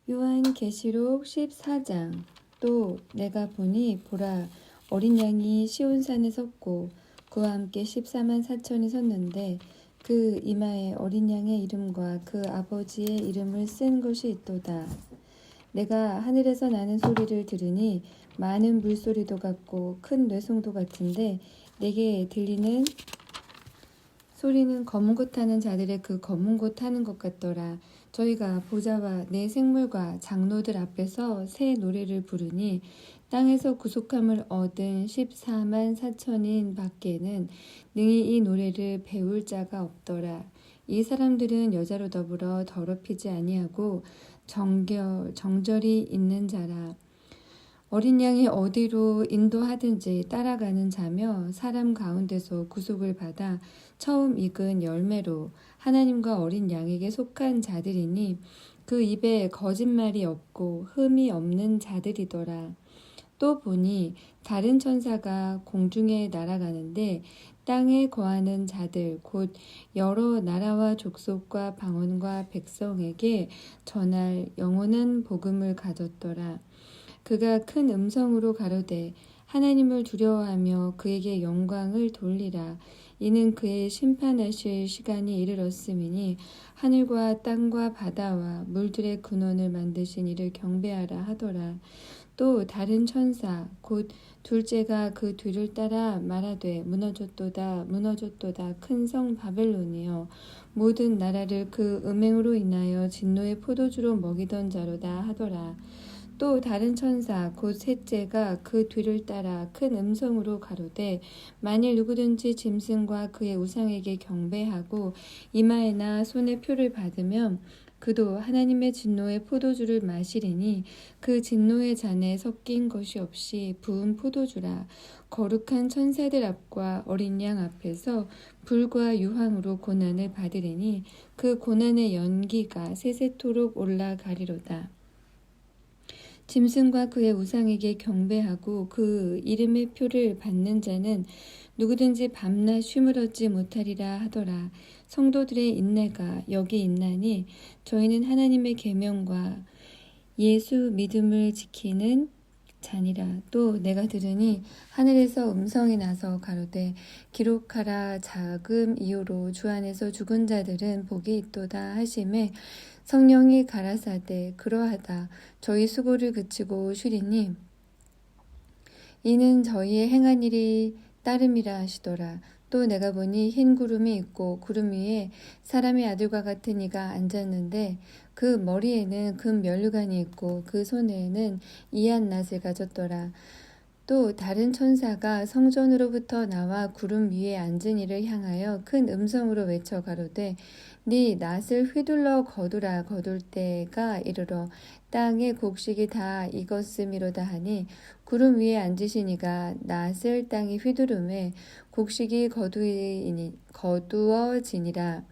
요한계시록 14장. 또 내가 보니 보라, 어린 양이 시온산에 섰고 그와 함께 14만 4천이 섰는데 그 이마에 어린 양의 이름과 그 아버지의 이름을 쓴 것이 있도다. 내가 하늘에서 나는 소리를 들으니 많은 물소리도 같고 큰 뇌성도 같은데 내게 들리는 소리는 검은 것 타는 자들의 그 검은 것 타는 것 같더라. 저희가 보좌와 내 생물과 장로들 앞에서 새 노래를 부르니 땅에서 구속함을 얻은 14만 4천인 밖에는 능히 이 노래를 배울 자가 없더라. 이 사람들은 여자로 더불어 더럽히지 아니하고 정절이 있는 자라. 어린 양이 어디로 인도하든지 따라가는 자며 사람 가운데서 구속을 받아 처음 익은 열매로 하나님과 어린 양에게 속한 자들이니 그 입에 거짓말이 없고 흠이 없는 자들이더라. 또 보니 다른 천사가 공중에 날아가는데 땅에 거하는 자들 곧 여러 나라와 족속과 방언과 백성에게 전할 영원한 복음을 가졌더라. 그가 큰 음성으로 가로되 하나님을 두려워하며 그에게 영광을 돌리라. 이는 그의 심판하실 시간이 이르렀음이니 하늘과 땅과 바다와 물들의 근원을 만드신 이를 경배하라 하더라. 또 다른 천사 곧 둘째가 그 뒤를 따라 말하되 무너졌도다 무너졌도다 큰 성 바벨론이여 모든 나라를 그 음행으로 인하여 진노의 포도주로 먹이던 자로다 하더라. 또 다른 천사 곧 셋째가 그 뒤를 따라 큰 음성으로 가로되 만일 누구든지 짐승과 그의 우상에게 경배하고 이마에나 손에 표를 받으면 그도 하나님의 진노의 포도주를 마시리니 그 진노의 잔에 섞인 것이 없이 부은 포도주라. 거룩한 천사들 앞과 어린 양 앞에서 불과 유황으로 고난을 받으리니 그 고난의 연기가 세세토록 올라가리로다. 짐승과 그의 우상에게 경배하고 그 이름의 표를 받는 자는 누구든지 밤낮 쉼을 얻지 못하리라 하더라. 성도들의 인내가 여기 있나니 저희는 하나님의 계명과 예수 믿음을 지키는 자니라. 또 내가 들으니 하늘에서 음성이 나서 가로되 기록하라. 자금 이후로 주 안에서 죽은 자들은 복이 있도다 하시매 성령이 가라사대 그러하다. 저희 수고를 그치고 쉬리니 이는 저희의 행한 일이 따름이라 하시더라. 또 내가 보니 흰 구름이 있고 구름 위에 사람의 아들과 같은 이가 앉았는데 그 머리에는 금 면류관이 있고 그 손에는 이한 낫을 가졌더라. 또 다른 천사가 성전으로부터 나와 구름 위에 앉은 이를 향하여 큰 음성으로 외쳐 가로되 네 낫을 휘둘러 거두라. 거둘 때가 이르러 땅의 곡식이 다 익었음이로다 하니 구름 위에 앉으신 이가 낫을 땅에 휘두르매 곡식이 거두어지니라.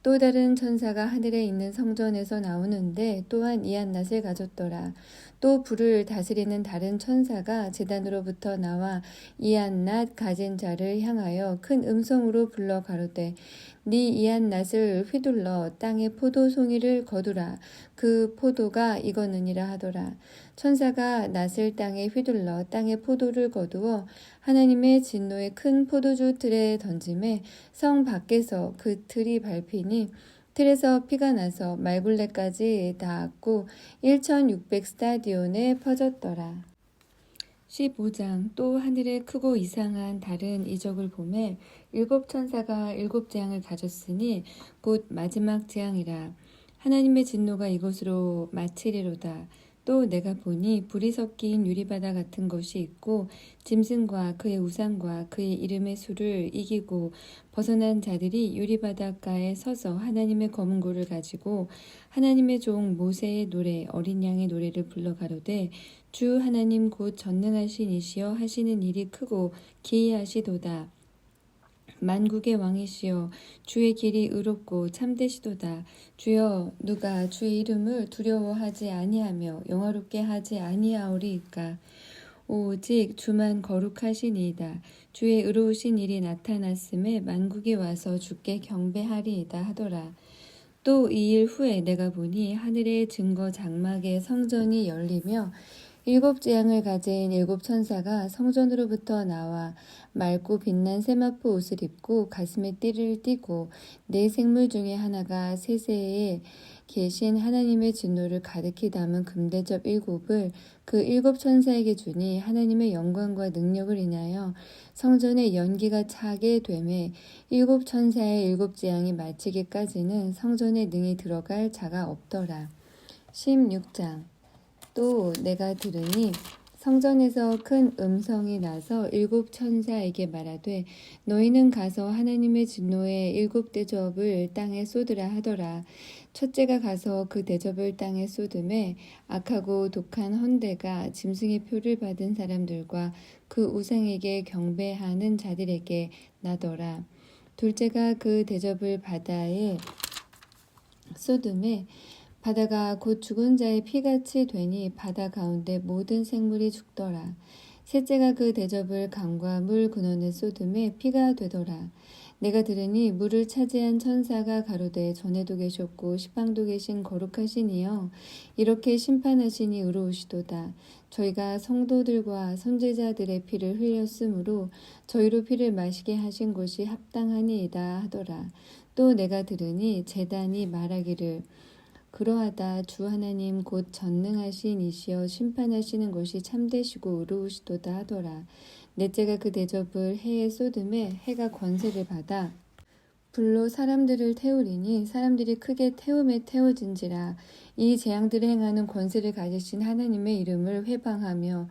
또 다른 천사가 하늘에 있는 성전에서 나오는데 또한 이한 낫을 가졌더라. 또 불을 다스리는 다른 천사가 제단으로부터 나와 이한 낫 가진 자를 향하여 큰 음성으로 불러 가로되 네 이한 낫을 휘둘러 땅의 포도송이를 거두라. 그 포도가 익었느니라 하더라. 천사가 낫을 땅에 휘둘러 땅의 포도를 거두어 하나님의 진노의 큰 포도주 틀에 던짐에 성 밖에서 그 틀이 밟히니 틀에서 피가 나서 말굴레까지 닿았고 1600 스타디온에 퍼졌더라. 15장. 또 하늘에 크고 이상한 다른 이적을 보매 일곱 천사가 일곱 재앙을 가졌으니 곧 마지막 재앙이라. 하나님의 진노가 이곳으로 마치리로다. 또 내가 보니 불이 섞인 유리바다 같은 것이 있고 짐승과 그의 우상과 그의 이름의 수를 이기고 벗어난 자들이 유리바닷가에 서서 하나님의 검은 고를 가지고 하나님의 종 모세의 노래 어린 양의 노래를 불러 가로되 주 하나님 곧 전능하신 이시여 하시는 일이 크고 기이하시도다. 만국의 왕이시여 주의 길이 의롭고 참되시도다. 주여 누가 주의 이름을 두려워하지 아니하며 영화롭게 하지 아니하오리이까. 오직 주만 거룩하시니이다. 주의 의로우신 일이 나타났음에 만국이 와서 주께 경배하리이다 하더라. 또 2일 후에 내가 보니 하늘의 증거 장막에 성전이 열리며 7재앙을 가진 7천사가 성전으로부터 나와 맑고 빛난 세마포 옷을 입고 가슴에 띠를 띠고 네 생물 중에 하나가 세세에 계신 하나님의 진노를 가득히 담은 금대접 7을 그 7천사에게 주니 하나님의 영광과 능력을 인하여 성전에 연기가 차게 되매 7천사의 7재앙이 마치기까지는 성전에 능히 들어갈 자가 없더라. 16장. 또 내가 들으니 성전에서 큰 음성이 나서 7천사에게 말하되 너희는 가서 하나님의 진노의 7대접을 땅에 쏟으라 하더라. 첫째가 가서 그 대접을 땅에 쏟음에 악하고 독한 헌대가 짐승의 표를 받은 사람들과 그 우상에게 경배하는 자들에게 나더라. 둘째가 그 대접을 바다에 쏟음에 바다가 곧 죽은 자의 피같이 되니 바다 가운데 모든 생물이 죽더라. 셋째가 그 대접을 강과 물 근원에 쏟음에 피가 되더라. 내가 들으니 물을 차지한 천사가 가로되 전에도 계셨고 시방도 계신 거룩하신 이여 이렇게 심판하시니 의로우시도다. 저희가 성도들과 선지자들의 피를 흘렸으므로 저희로 피를 마시게 하신 것이 합당하니이다 하더라. 또 내가 들으니 제단이 말하기를 그러하다 주 하나님 곧 전능하신 이시여 심판하시는 것이 참되시고 의로우시도다 하더라. 넷째가 그 대접을 해에 쏟음에 해가 권세를 받아 불로 사람들을 태우리니 사람들이 크게 태움에 태워진지라. 이 재앙들을 행하는 권세를 가지신 하나님의 이름을 회방하며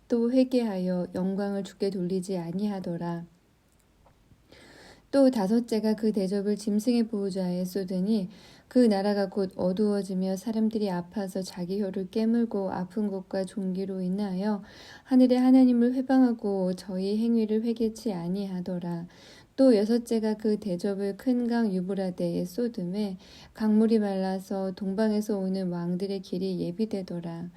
또 회개하여 영광을 주께 돌리지 아니하더라. 또 다섯째가 그 대접을 짐승의 보호자에 쏟으니 그 나라가 곧 어두워지며 사람들이 아파서 자기 혀를 깨물고 아픈 것과 종기로 인하여 하늘의 하나님을 회방하고 저희 행위를 회개치 아니하더라. 또 여섯째가 그 대접을 큰 강 유브라데에 쏟음에 강물이 말라서 동방에서 오는 왕들의 길이 예비되더라.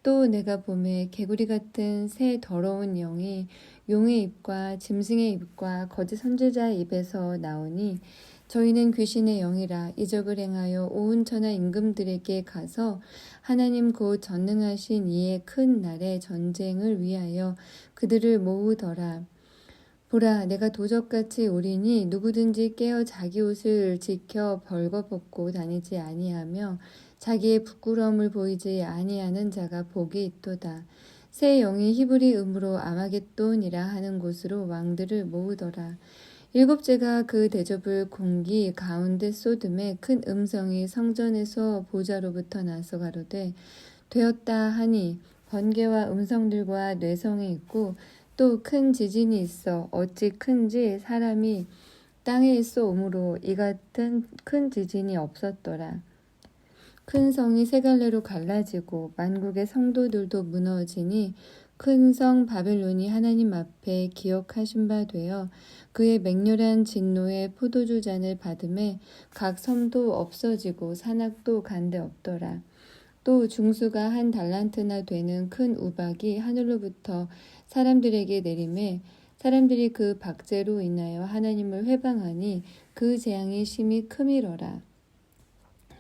또 내가 보매 개구리 같은 새 더러운 영이 용의 입과 짐승의 입과 거짓 선지자의 입에서 나오니 저희는 귀신의 영이라 이적을 행하여 오은천하 임금들에게 가서 하나님 곧 전능하신 이의 큰 날의 전쟁을 위하여 그들을 모으더라. 보라, 내가 도적같이 오리니 누구든지 깨어 자기 옷을 지켜 벌거벗고 다니지 아니하며 자기의 부끄러움을 보이지 아니하는 자가 복이 있도다. 새 영이 히브리 음으로 아마겟돈이라 하는 곳으로 왕들을 모으더라. 일곱째가 그 대접을 공기 가운데 쏟음에 큰 음성이 성전에서 보좌로부터 나서 가로되 되었다 하니 번개와 음성들과 뇌성이 있고 또 큰 지진이 있어 어찌 큰지 사람이 땅에 있어 오므로 이 같은 큰 지진이 없었더라. 큰 성이 세 갈래로 갈라지고 만국의 성도들도 무너지니 큰 성 바벨론이 하나님 앞에 기억하신 바 되어 그의 맹렬한 진노의 포도주 잔을 받음에 각 섬도 없어지고 산악도 간데 없더라. 또 중수가 한 달란트나 되는 큰 우박이 하늘로부터 사람들에게 내림에 사람들이 그 박제로 인하여 하나님을 회방하니 그 재앙이 심히 크미러라.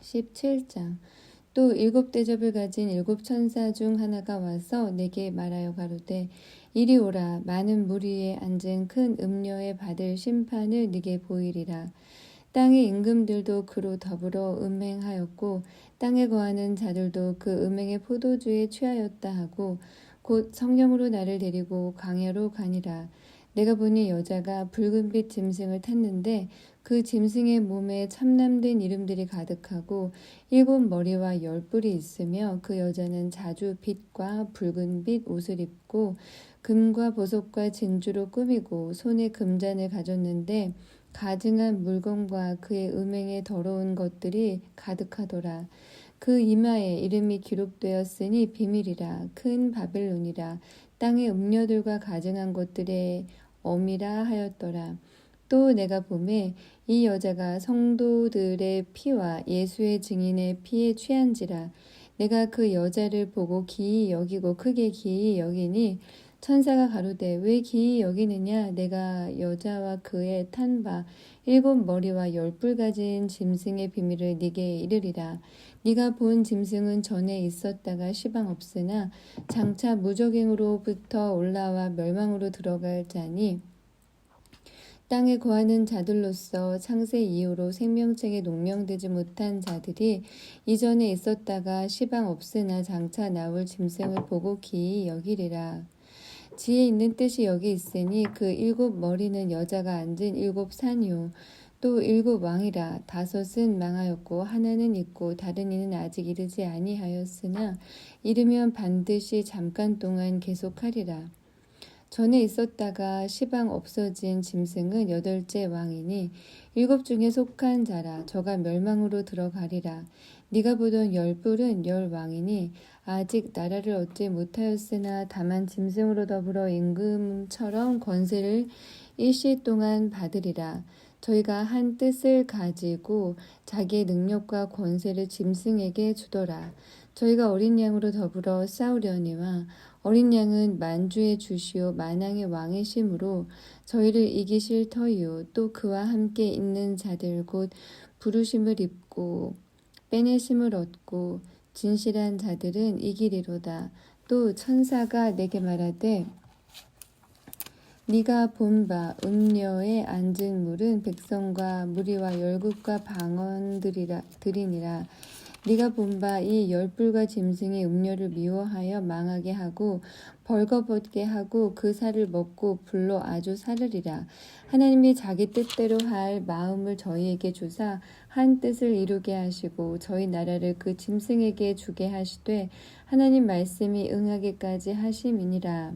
17장. 또 7대접을 가진 7천사 중 하나가 와서 내게 말하여 가로되 이리 오라. 많은 물 위에 앉은 큰 음녀에 받을 심판을 네게 보이리라. 땅의 임금들도 그로 더불어 음행하였고 땅에 거하는 자들도 그 음행의 포도주에 취하였다 하고 곧 성령으로 나를 데리고 광야로 가니라. 내가 보니 여자가 붉은빛 짐승을 탔는데 그 짐승의 몸에 참남된 이름들이 가득하고 7머리와 10뿔이 있으며 그 여자는 자주 빛과 붉은빛 옷을 입고 금과 보석과 진주로 꾸미고 손에 금잔을 가졌는데 가증한 물건과 그의 음행에 더러운 것들이 가득하더라. 그 이마에 이름이 기록되었으니 비밀이라 큰 바벨론이라 땅의 음녀들과 가증한 것들의 엄이라 하였더라. 또 내가 보매 이 여자가 성도들의 피와 예수의 증인의 피에 취한지라. 내가 그 여자를 보고 기이 여기고 크게 기이 여기니 천사가 가로되 왜 기이 여기느냐 내가 여자와 그의 탄 바 7머리와 10뿔 가진 짐승의 비밀을 네게 이르리라. 네가 본 짐승은 전에 있었다가 시방 없으나 장차 무적행으로부터 올라와 멸망으로 들어갈 자니 땅에 거하는 자들로서 창세 이후로 생명책에 농명되지 못한 자들이 이전에 있었다가 시방 없으나 장차 나올 짐승을 보고 기이 여기리라. 지혜 있는 뜻이 여기 있으니 그 7머리는 여자가 앉은 7산이요 또 7왕이라. 5은 망하였고 하나는 있고 다른 이는 아직 이르지 아니하였으나 이르면 반드시 잠깐 동안 계속하리라. 전에 있었다가 시방 없어진 짐승은 8째 왕이니 7 중에 속한 자라. 저가 멸망으로 들어가리라. 네가 보던 10뿔은 10왕이니 아직 나라를 얻지 못하였으나 다만 짐승으로 더불어 임금처럼 권세를 일시 동안 받으리라. 저희가 한 뜻을 가지고 자기의 능력과 권세를 짐승에게 주더라. 저희가 어린 양으로 더불어 싸우려니와 어린 양은 만주의 주시오 만왕의 왕이심으로 저희를 이기실 터이요 또 그와 함께 있는 자들 곧 부르심을 입고 빼내심을 얻고 진실한 자들은 이기리로다. 또 천사가 내게 말하되 네가 본 바 음녀에 앉은 물은 백성과 무리와 열국과 방언들이니라. 네가 본 바 이 10뿔과 짐승이 음녀를 미워하여 망하게 하고 벌거벗게 하고 그 살을 먹고 불로 아주 사르리라. 하나님이 자기 뜻대로 할 마음을 저희에게 주사 한 뜻을 이루게 하시고 저희 나라를 그 짐승에게 주게 하시되 하나님 말씀이 응하기까지 하심이니라.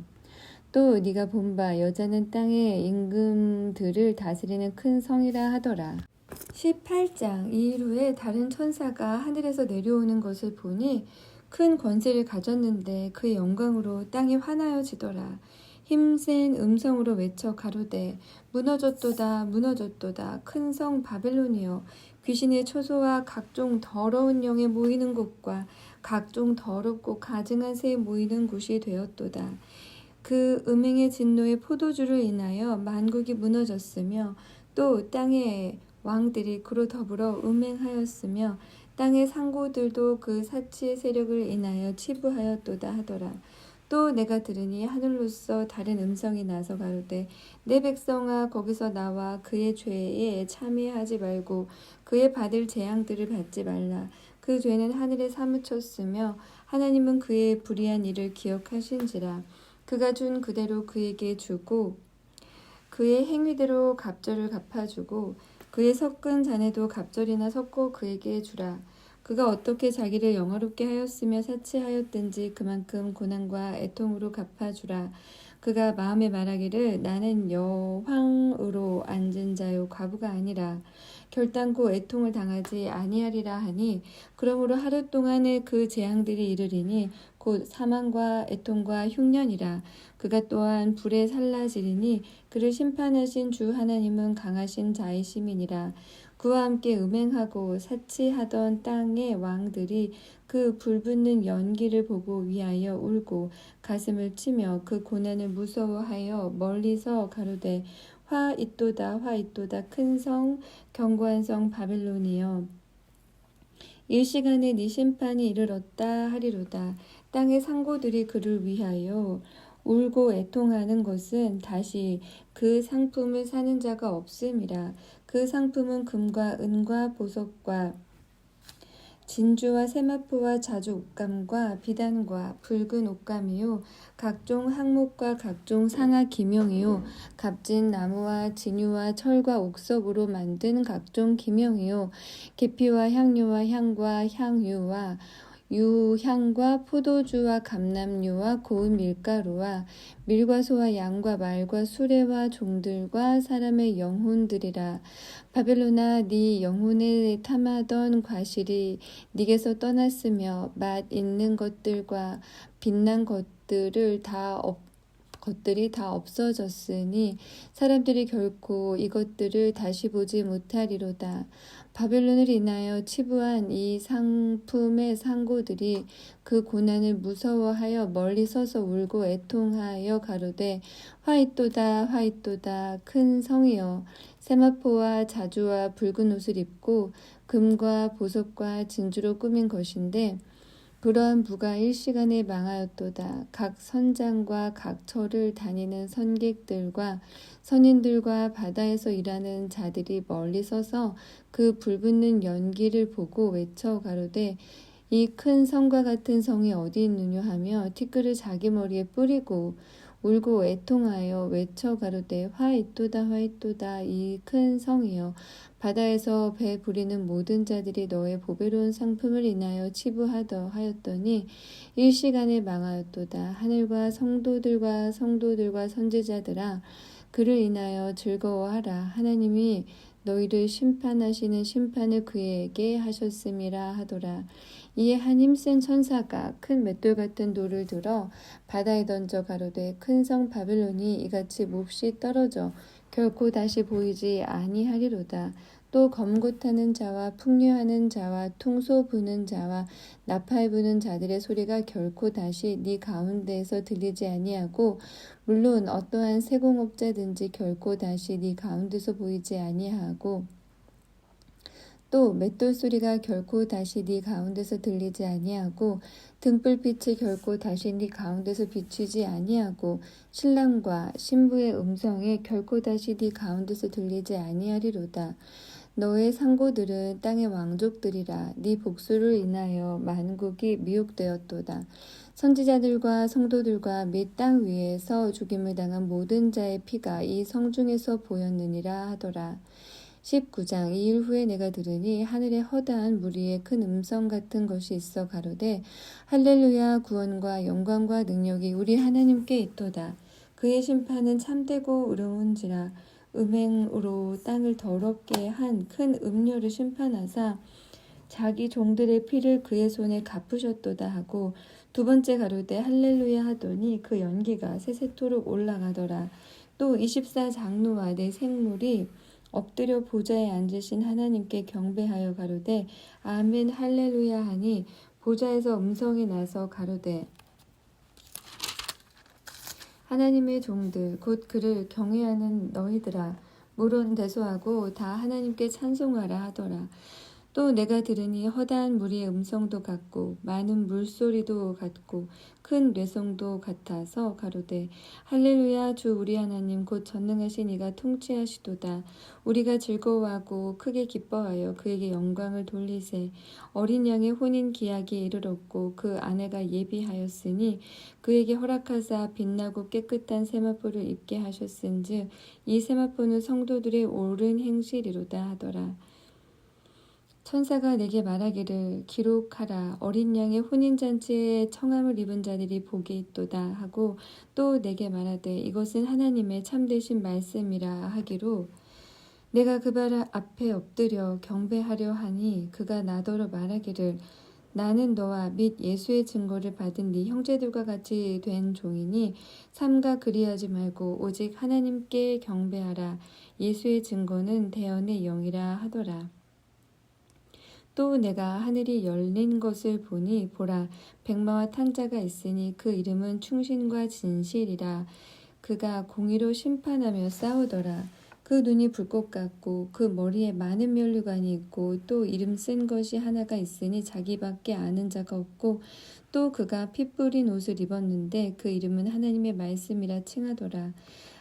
또 네가 본 바 여자는 땅의 임금들을 다스리는 큰 성이라 하더라. 18장. 이 일 후에 다른 천사가 하늘에서 내려오는 것을 보니 큰 권세를 가졌는데 그의 영광으로 땅이 환하여지더라. 힘센 음성으로 외쳐 가로되 무너졌도다 무너졌도다 큰 성 바벨론이여 귀신의 초소와 각종 더러운 영에 모이는 곳과 각종 더럽고 가증한 새에 모이는 곳이 되었도다. 그 음행의 진노의 포도주를 인하여 만국이 무너졌으며 또 땅의 왕들이 그로 더불어 음행하였으며 땅의 상고들도 그 사치의 세력을 인하여 치부하였도다 하더라. 또 내가 들으니 하늘로서 다른 음성이 나서 가로되 내 백성아 거기서 나와 그의 죄에 참여하지 말고 그의 받을 재앙들을 받지 말라. 그 죄는 하늘에 사무쳤으며 하나님은 그의 불의한 일을 기억하신지라. 그가 준 그대로 그에게 주고 그의 행위대로 갑절을 갚아주고 그의 섞은 잔에도 갑절이나 섞어 그에게 주라. 그가 어떻게 자기를 영화롭게 하였으며 사치하였든지 그만큼 고난과 애통으로 갚아주라. 그가 마음에 말하기를 나는 여황으로 앉은 자요 과부가 아니라 결단코 애통을 당하지 아니하리라 하니 그러므로 하루 동안의 그 재앙들이 이르리니 곧 사망과 애통과 흉년이라. 그가 또한 불에 살라지리니 그를 심판하신 주 하나님은 강하신 자이심이니라. 그와 함께 음행하고 사치하던 땅의 왕들이 그 불붙는 연기를 보고 위하여 울고 가슴을 치며 그 고난을 무서워하여 멀리서 가로되 화 있도다 화 있도다 큰 성 견고한 성 바벨론이여 일시간에 네 심판이 이르렀다 하리로다. 땅의 상고들이 그를 위하여 울고 애통하는 것은 다시 그 상품을 사는 자가 없음이라. 그 상품은 금과 은과 보석과 진주와 세마포와 자주 옷감과 비단과 붉은 옷감이요 각종 항목과 각종 상하 기명이요 값진 나무와 진유와 철과 옥석으로 만든 각종 기명이요 계피와 향료와 향과 향유와 유향과 포도주와 감람류와 고운 밀가루와 밀과 소와 양과 말과 수레와 종들과 사람의 영혼들이라. 바벨론아 네 영혼을 탐하던 과실이 네게서 떠났으며 맛 있는 것들과 빛난 것들을 다 것들이 다 없어졌으니 사람들이 결코 이것들을 다시 보지 못하리로다. 바벨론을 인하여 치부한 이 상품의 상고들이 그 고난을 무서워하여 멀리 서서 울고 애통하여 가로되 화이또다 화이또다 큰 성이여 세마포와 자주와 붉은 옷을 입고 금과 보석과 진주로 꾸민 것인데 그러한 부가 일시간에 망하였도다. 각 선장과 각 처를 다니는 선객들과 선인들과 바다에서 일하는 자들이 멀리 서서 그 불붙는 연기를 보고 외쳐 가로되 이 큰 성과 같은 성이 어디 있느냐 하며 티끌을 자기 머리에 뿌리고 울고 애통하여 외쳐 가로되 화이또다 화이또다 이 큰 성이여 바다에서 배 부리는 모든 자들이 너의 보배로운 상품을 인하여 치부하더니 일시간에 망하였도다. 하늘과 성도들과 선지자들아 그를 인하여 즐거워하라. 하나님이 너희를 심판하시는 심판을 그에게 하셨음이라 하더라. 이에 한 힘센 천사가 큰 맷돌 같은 돌을 들어 바다에 던져 가로되 큰 성 바벨론이 이같이 몹시 떨어져 결코 다시 보이지 아니하리로다. 또 검고타는 자와 풍류하는 자와 퉁소 부는 자와 나팔 부는 자들의 소리가 결코 다시 네 가운데에서 들리지 아니하고 물론 어떠한 세공업자든지 결코 다시 네 가운데서 보이지 아니하고 또 맷돌 소리가 결코 다시 네 가운데서 들리지 아니하고 등불빛이 결코 다시 네 가운데서 비추지 아니하고 신랑과 신부의 음성이 결코 다시 네 가운데서 들리지 아니하리로다. 너의 상고들은 땅의 왕족들이라. 네 복수를 인하여 만국이 미혹되었도다. 선지자들과 성도들과 및 땅 위에서 죽임을 당한 모든 자의 피가 이 성중에서 보였느니라 하더라. 19장. 이 일 후에 내가 들으니 하늘에 허다한 무리의 큰 음성 같은 것이 있어 가로되 할렐루야 구원과 영광과 능력이 우리 하나님께 있도다. 그의 심판은 참되고 의로운지라. 음행으로 땅을 더럽게 한 큰 음료를 심판하사 자기 종들의 피를 그의 손에 갚으셨도다 하고 두 번째 가로되 할렐루야 하더니 그 연기가 세세토록 올라가더라. 또 24장로와 네 생물이 엎드려 보좌에 앉으신 하나님께 경배하여 가로되 아멘 할렐루야 하니 보좌에서 음성이 나서 가로되 하나님의 종들 곧 그를 경외하는 너희들아 물은 대소하고 다 하나님께 찬송하라 하더라. 또 내가 들으니 허다한 무리의 음성도 같고 많은 물소리도 같고 큰 뇌성도 같아서 가로되 할렐루야 주 우리 하나님 곧 전능하신 이가 통치하시도다. 우리가 즐거워하고 크게 기뻐하여 그에게 영광을 돌리세. 어린 양의 혼인 기약이 이르렀고 그 아내가 예비하였으니 그에게 허락하사 빛나고 깨끗한 세마포를 입게 하셨은즉 이 세마포는 성도들의 옳은 행실이로다 하더라. 천사가 내게 말하기를 기록하라. 어린 양의 혼인잔치에 청함을 입은 자들이 복이 있도다 하고 또 내게 말하되 이것은 하나님의 참되신 말씀이라 하기로 내가 그 발 앞에 엎드려 경배하려 하니 그가 나더러 말하기를 나는 너와 및 예수의 증거를 받은 네 형제들과 같이 된 종이니 삼가 그리하지 말고 오직 하나님께 경배하라. 예수의 증거는 대언의 영이라 하더라. 또 내가 하늘이 열린 것을 보니 보라 백마와 탕자가 있으니 그 이름은 충신과 진실이라. 그가 공의로 심판하며 싸우더라. 그 눈이 불꽃 같고 그 머리에 많은 면류관이 있고 또 이름 쓴 것이 하나가 있으니 자기밖에 아는 자가 없고 또 그가 피 뿌린 옷을 입었는데 그 이름은 하나님의 말씀이라 칭하더라.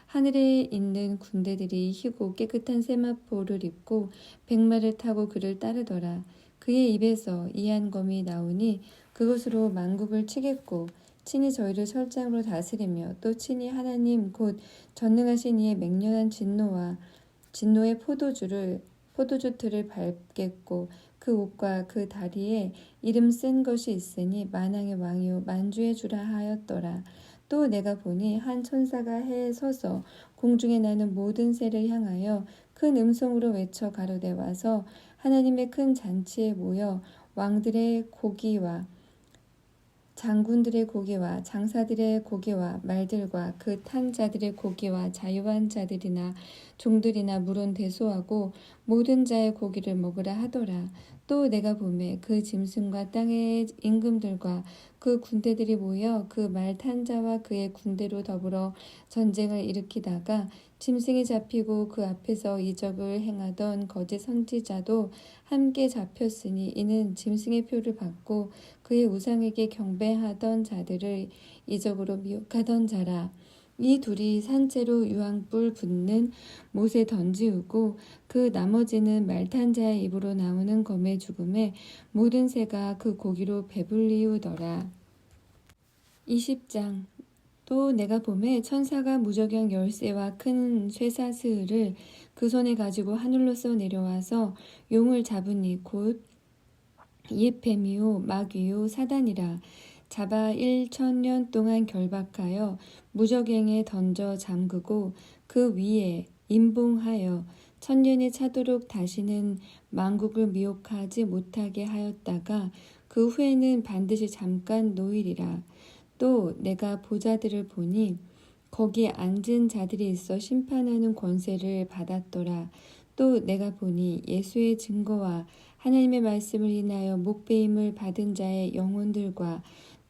하늘에 있는 군대들이 희고 깨끗한 세마포를 입고 백마를 타고 그를 따르더라. 그의 입에서 이한 검이 나오니 그것으로 만국을 치겠고 친히 저희를 철장으로 다스리며 또 친히 하나님 곧 전능하신 이의 맹렬한 진노의 포도주 틀을 밟겠고 그 옷과 그 다리에 이름 쓴 것이 있으니 만왕의 왕이요 만주의 주라 하였더라. 또 내가 보니 한 천사가 해에 서서 공중에 나는 모든 새를 향하여 큰 음성으로 외쳐 가로되 와서 하나님의 큰 잔치에 모여 왕들의 고기와 장군들의 고기와 장사들의 고기와 말들과 그 탄 자들의 고기와 자유한 자들이나 종들이나 물은 대소하고 모든 자의 고기를 먹으라 하더라. 또 내가 보매 그 짐승과 땅의 임금들과 그 군대들이 모여 그 말 탄 자와 그의 군대로 더불어 전쟁을 일으키다가 짐승이 잡히고 그 앞에서 이적을 행하던 거짓 선지자도 함께 잡혔으니 이는 짐승의 표를 받고 그의 우상에게 경배하던 자들을 이적으로 미혹하던 자라. 이 둘이 산채로 유황불 붙는 못에 던지우고 그 나머지는 말탄 자의 입으로 나오는 검의 죽음에 모든 새가 그 고기로 배불리우더라. 20장. 또 내가 보매 천사가 무저경 열쇠와 큰 쇠사슬을 그 손에 가지고 하늘로서 내려와서 용을 잡으니 곧 이에페미요 마귀요 사단이라. 잡아 1000년 동안 결박하여 무저갱에 던져 잠그고 그 위에 임봉하여 1000년이 차도록 다시는 만국을 미혹하지 못하게 하였다가 그 후에는 반드시 잠깐 놓이리라. 또 내가 보좌들을 보니 거기에 앉은 자들이 있어 심판하는 권세를 받았더라. 또 내가 보니 예수의 증거와 하나님의 말씀을 인하여 목배임을 받은 자의 영혼들과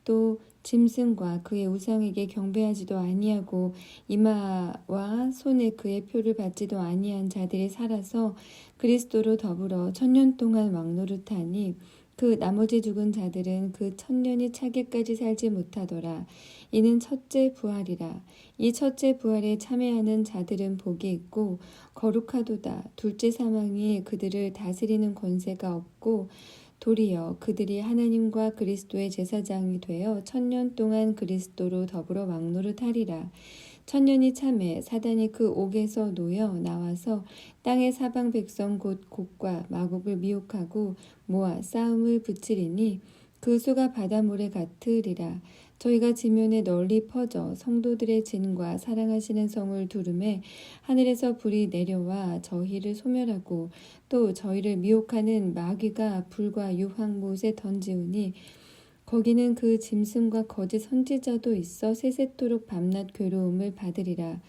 또 짐승과 그의 우상에게 경배하지도 아니하고 이마와 손에 그의 표를 받지도 아니한 자들이 살아서 그리스도로 더불어 1000년 동안 왕노릇하니 그 나머지 죽은 자들은 그 1000년이 차기까지 살지 못하더라. 이는 첫째 부활이라. 이 첫째 부활에 참여하는 자들은 복이 있고 거룩하도다. 둘째 사망이 그들을 다스리는 권세가 없고 도리어 그들이 하나님과 그리스도의 제사장이 되어 1000년 동안 그리스도로 더불어 왕노릇하리라. 1000년이 참에 사단이 그 옥에서 놓여 나와서 땅의 사방 백성 곧 곡과 마곡을 미혹하고 모아 싸움을 붙이리니 그 수가 바닷물에 같으리라. 저희가 지면에 널리 퍼져 성도들의 진과 사랑하시는 성을 두름에 하늘에서 불이 내려와 저희를 소멸하고 또 저희를 미혹하는 마귀가 불과 유황못에 던지우니 거기는 그 짐승과 거짓 선지자도 있어 세세토록 밤낮 괴로움을 받으리라.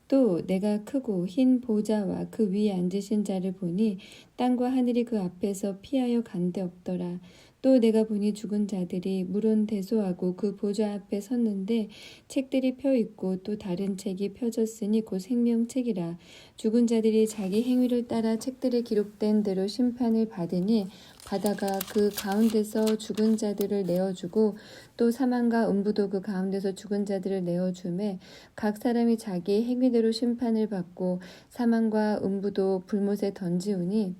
또 내가 크고 흰 보좌와 그 위에 앉으신 자를 보니 땅과 하늘이 그 앞에서 피하여 간데 없더라. 또 내가 보니 죽은 자들이 물은 대소하고 그 보좌 앞에 섰는데 책들이 펴 있고 또 다른 책이 펴졌으니 곧 생명책이라. 죽은 자들이 자기 행위를 따라 책들에 기록된 대로 심판을 받으니 바다가 그 가운데서 죽은 자들을 내어주고 또 사망과 음부도 그 가운데서 죽은 자들을 내어주매 각 사람이 자기 행위대로 심판을 받고 사망과 음부도 불못에 던지우니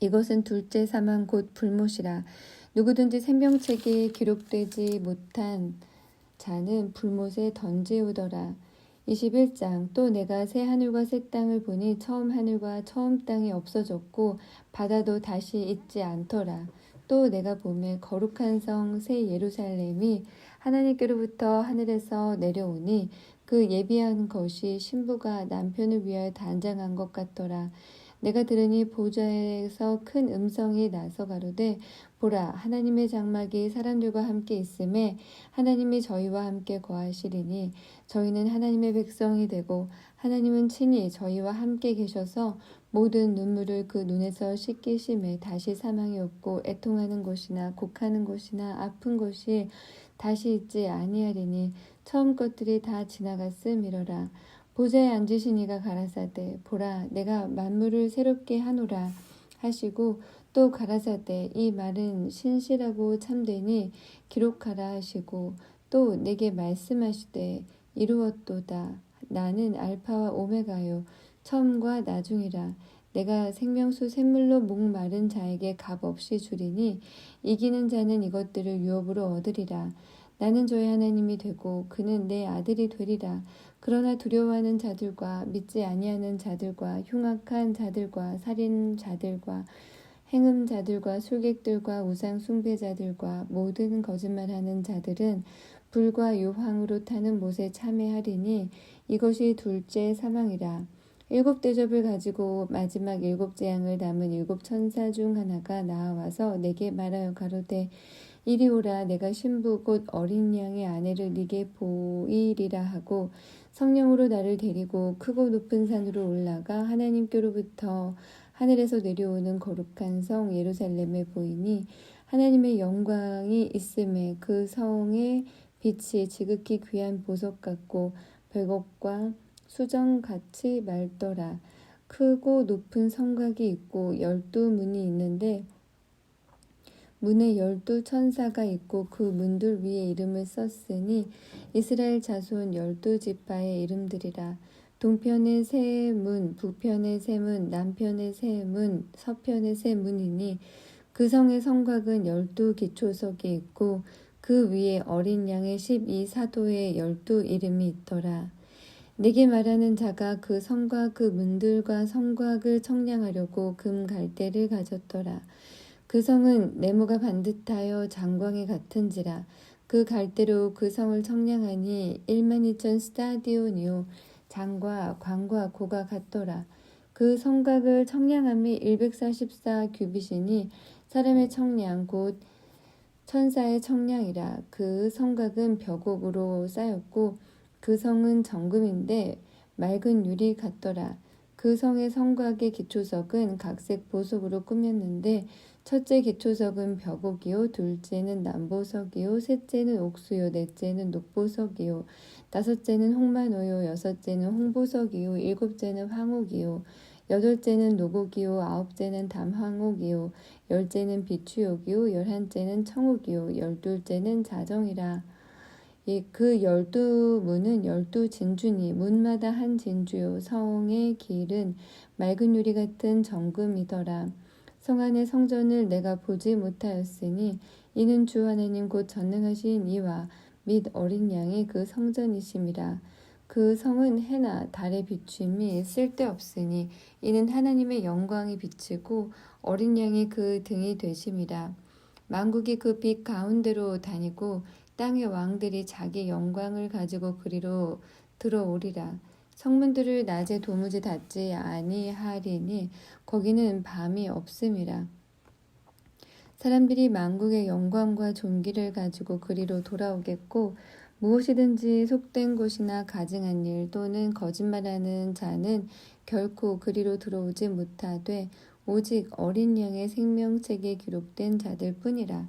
이것은 둘째 사망 곧 불못이라. 누구든지 생명책에 기록되지 못한 자는 불못에 던지우더라. 21장. 또 내가 새 하늘과 새 땅을 보니 처음 하늘과 처음 땅이 없어졌고 바다도 다시 있지 않더라. 또 내가 보매 거룩한 성 새 예루살렘이 하나님께로부터 하늘에서 내려오니 그 예비한 것이 신부가 남편을 위하여 단장한 것 같더라. 내가 들으니 보좌에서 큰 음성이 나서 가로되 보라 하나님의 장막이 사람들과 함께 있음에 하나님이 저희와 함께 거하시리니 저희는 하나님의 백성이 되고 하나님은 친히 저희와 함께 계셔서 모든 눈물을 그 눈에서 씻기심에 다시 사망이 없고 애통하는 것이나 곡하는 것이나 아픈 것이 다시 있지 아니하리니 처음 것들이 다 지나갔음이러라. 보좌에 앉으신 이가 가라사대 보라 내가 만물을 새롭게 하노라 하시고 또 가라사대 이 말은 신실하고 참되니 기록하라 하시고 또 내게 말씀하시되 이루었도다. 나는 알파와 오메가요 처음과 나중이라. 내가 생명수 샘물로 목마른 자에게 값없이 주리니 이기는 자는 이것들을 유업으로 얻으리라. 나는 저의 하나님이 되고 그는 내 아들이 되리라. 그러나 두려워하는 자들과 믿지 아니하는 자들과 흉악한 자들과 살인자들과 행음자들과 술객들과 우상 숭배자들과 모든 거짓말하는 자들은 불과 유황으로 타는 못에 참회하리니 이것이 둘째 사망이라. 7 대접을 가지고 마지막 7 재앙을 담은 7 천사 중 하나가 나와서 내게 말하여 가로되 이리 오라 내가 신부 곧 어린 양의 아내를 네게 보이리라 하고 성령으로 나를 데리고 크고 높은 산으로 올라가 하나님께로부터 하늘에서 내려오는 거룩한 성 예루살렘에 보이니 하나님의 영광이 있음에 그 성의 빛이 지극히 귀한 보석 같고 백옥과 수정같이 맑더라. 크고 높은 성곽이 있고 12문이 있는데 문에 12천사가 있고 그 문들 위에 이름을 썼으니 이스라엘 자손 12지파의 이름들이라. 동편의 세 문, 북편의 세 문, 남편의 세 문, 서편의 세 문이니 그 성의 성곽은 12기초석이 있고 그 위에 어린 양의 12사도의 12이름이 있더라. 내게 말하는 자가 그 성과 그 문들과 성곽을 청량하려고 금 갈대를 가졌더라. 그 성은 네모가 반듯하여 장광에 같은지라. 그 갈대로 그 성을 청량하니 12,000 스타디오니오 장과 광과 고가 같더라. 그 성곽을 청량함이 144 규빗이니 사람의 청량 곧 천사의 청량이라. 그 성곽은 벽옥으로 쌓였고 그 성은 정금인데 맑은 유리 같더라. 그 성의 성곽의 기초석은 각색 보석으로 꾸몄는데 첫째 기초석은 벽옥이요, 둘째는 남보석이요, 셋째는 옥수요, 넷째는 녹보석이요, 다섯째는 홍마노요, 여섯째는 홍보석이요, 일곱째는 황옥이요, 여덟째는 노곡이요, 아홉째는 담황옥이요, 열째는 비추옥이요, 열한째는 청옥이요, 열둘째는 자정이라. 그 12문은 12진주니 문마다 한 진주요. 성의 길은 맑은 유리 같은 정금이더라. 성 안의 성전을 내가 보지 못하였으니 이는 주 하나님 곧 전능하신 이와 및 어린 양이 그 성전이심이라. 그 성은 해나 달의 비춤이 쓸데없으니 이는 하나님의 영광이 비치고 어린 양이 그 등이 되심이라. 만국이 그 빛 가운데로 다니고 땅의 왕들이 자기 영광을 가지고 그리로 들어오리라. 성문들을 낮에 도무지 닫지 아니하리니 거기는 밤이 없음이라. 사람들이 만국의 영광과 존귀를 가지고 그리로 돌아오겠고 무엇이든지 속된 곳이나 가증한 일 또는 거짓말하는 자는 결코 그리로 들어오지 못하되 오직 어린 양의 생명책에 기록된 자들 뿐이라.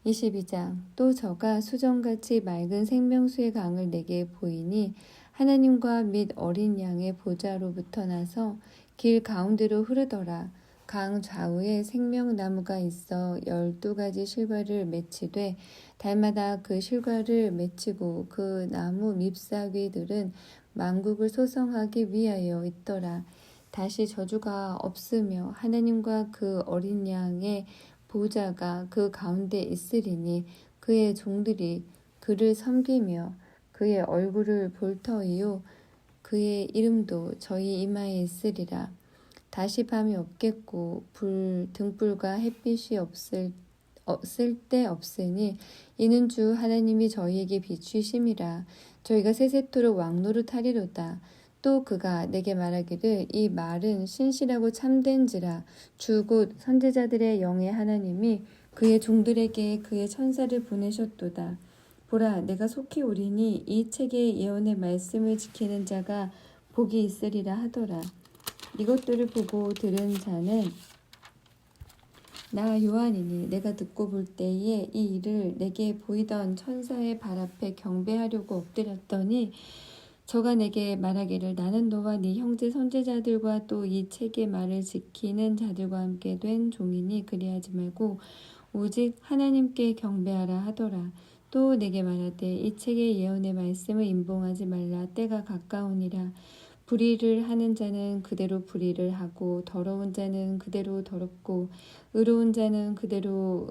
22장 또 저가 수정같이 맑은 생명수의 강을 내게 보이니 하나님과 및 어린 양의 보좌로부터 나서 길 가운데로 흐르더라. 강 좌우에 생명나무가 있어 12가지 실과를 맺히되 달마다 그 실과를 맺히고 그 나무 잎사귀들은 만국을 소성하기 위하여 있더라. 다시 저주가 없으며 하나님과 그 어린 양의 보좌가 그 가운데 있으리니 그의 종들이 그를 섬기며 그의 얼굴을 볼 터이요 그의 이름도 저희 이마에 있으리라. 다시 밤이 없겠고 등불과 햇빛이 없을 때 없으니 이는 주 하나님이 저희에게 비추심이라. 저희가 세세토록 왕노릇하리로다. 또 그가 내게 말하기를 이 말은 신실하고 참된지라. 주 곧 선지자들의 영의 하나님이 그의 종들에게 그의 천사를 보내셨도다. 보라 내가 속히 오리니 이 책의 예언의 말씀을 지키는 자가 복이 있으리라 하더라. 이것들을 보고 들은 자는 나 요한이니 내가 듣고 볼 때에 이 일을 내게 보이던 천사의 발 앞에 경배하려고 엎드렸더니 저가 내게 말하기를 나는 너와 네 형제 선지자들과 또 이 책의 말을 지키는 자들과 함께 된 종이니 그리하지 말고 오직 하나님께 경배하라 하더라. 또 내게 말하되 이 책의 예언의 말씀을 임봉하지 말라. 때가 가까우니라. 불의를 하는 자는 그대로 불의를 하고 더러운 자는 그대로 더럽고 의로운 자는 그대로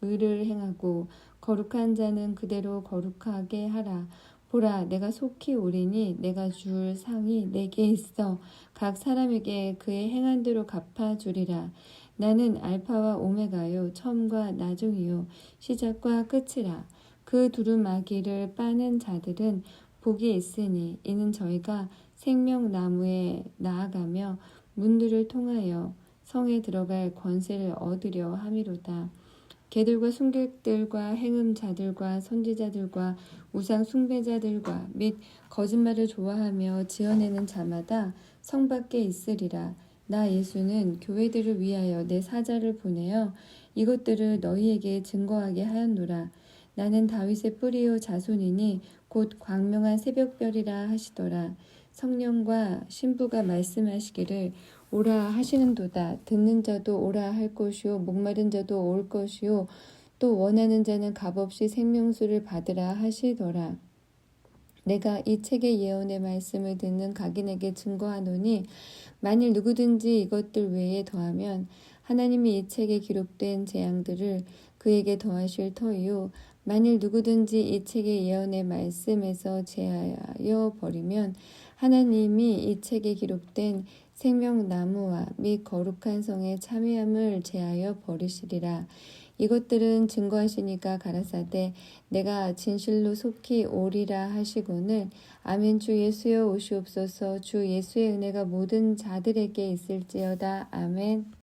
의를 행하고 거룩한 자는 그대로 거룩하게 하라. 보라 내가 속히 오리니 내가 줄 상이 내게 있어 각 사람에게 그의 행한 대로 갚아주리라. 나는 알파와 오메가요 처음과 나중이요 시작과 끝이라. 그 두루마기를 빠는 자들은 복이 있으니 이는 저희가 생명나무에 나아가며 문들을 통하여 성에 들어갈 권세를 얻으려 함이로다. 개들과 순객들과 행음자들과 선지자들과 우상 숭배자들과 및 거짓말을 좋아하며 지어내는 자마다 성 밖에 있으리라. 나 예수는 교회들을 위하여 내 사자를 보내어 이것들을 너희에게 증거하게 하였노라. 나는 다윗의 뿌리요 자손이니 곧 광명한 새벽별이라 하시더라. 성령과 신부가 말씀하시기를 오라 하시는도다. 듣는 자도 오라 할 것이요 목마른 자도 올 것이요 또 원하는 자는 값없이 생명수를 받으라 하시더라. 내가 이 책의 예언의 말씀을 듣는 각인에게 증거하노니 만일 누구든지 이것들 외에 더하면 하나님이 이 책에 기록된 재앙들을 그에게 더하실 터이요 만일 누구든지 이 책의 예언의 말씀에서 제하여 버리면 하나님이 이 책에 기록된 생명나무와 및 거룩한 성의 참회함을 제하여 버리시리라. 이것들은 증거하시니까 가라사대 내가 진실로 속히 오리라 하시거늘 아멘. 주 예수여 오시옵소서. 주 예수의 은혜가 모든 자들에게 있을지어다. 아멘.